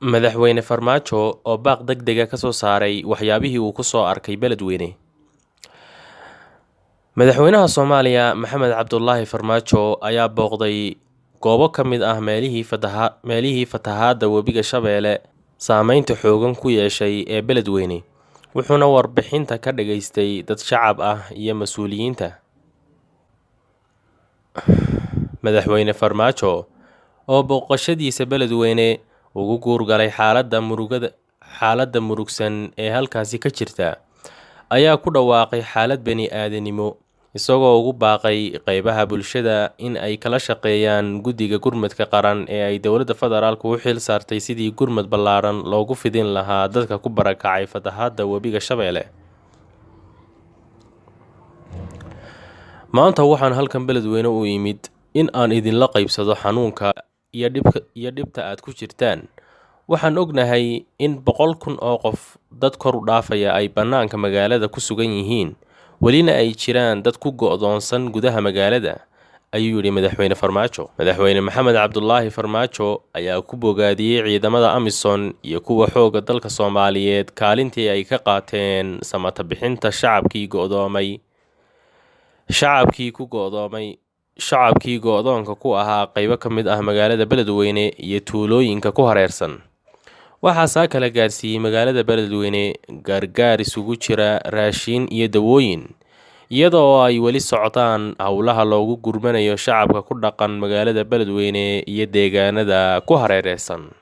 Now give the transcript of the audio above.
Madaxweyne Farmaajo oo baaq degdeg ah ka soo saaray waxyaabihii uu ku soo arkay beledweyne. Madaxweynaha Soomaaliya Maxamed Cabdullaahi Farmaajo ayaa booqday goobo ka mid ah meelihii fatahaadda Webiga Shabeelle saameynta xooggan ku yeeshay ee beledweyne, wuxuuna warbixinta ka dhageystay dad shacab ah iyo mas'uuliyiinta. Madaxweyne Farmaajo oo booqashadiisa beledweyne ugu guurgalay xaaladda murugsan ee halkaasi ka jirta, ayaa ku dhawaaqay xaalad bani-aadanimo, isagoo ugu baaqay qaybaha bulshada in ay kala shaqeeyaan guddiga gurmadka qaran ee ay dowladda federaalku u xil saartay sidii gurmad ballaaran loogu fidin lahaa dadka ku barakacay fatahaadda Webiga Shabeelle. Maanta waxaan halkan beledweyne u imid in aan idinla qaybsado xanuunka iyo dhibta aad ku jirtaan. Waxaan ognahay in 100,000 oo qof dad kor u dhaafaya ay bannaanka magaalada ku sugan yihiin, welina ay jiraan dad ku go'doonsan gudaha magaalada, ayuu yidhi Madaxweyne Farmaajo. Madaxweyne Maxamed Cabdullaahi Farmaajo ayaa ku bogaadiyey ciidamada AMISOM iyo kuwa xoogga dalka Soomaaliyeed kaalintii ay ka qaateen samata bixinta shacabkii go'doonka ku ahaa qaybo ka mid ah magaalada beledweyne iyo tuulooyinka ku hareersan. Waxaa kala gaarsiiyey magaalada beledweyne gargaar isugu jira raashin iyo dawooyin, iyada oo ay weli socdaan howlaha loogu gurmanayo shacabka ku dhaqan magaalada beledweyne iyo deegaanada ku hareeraysan.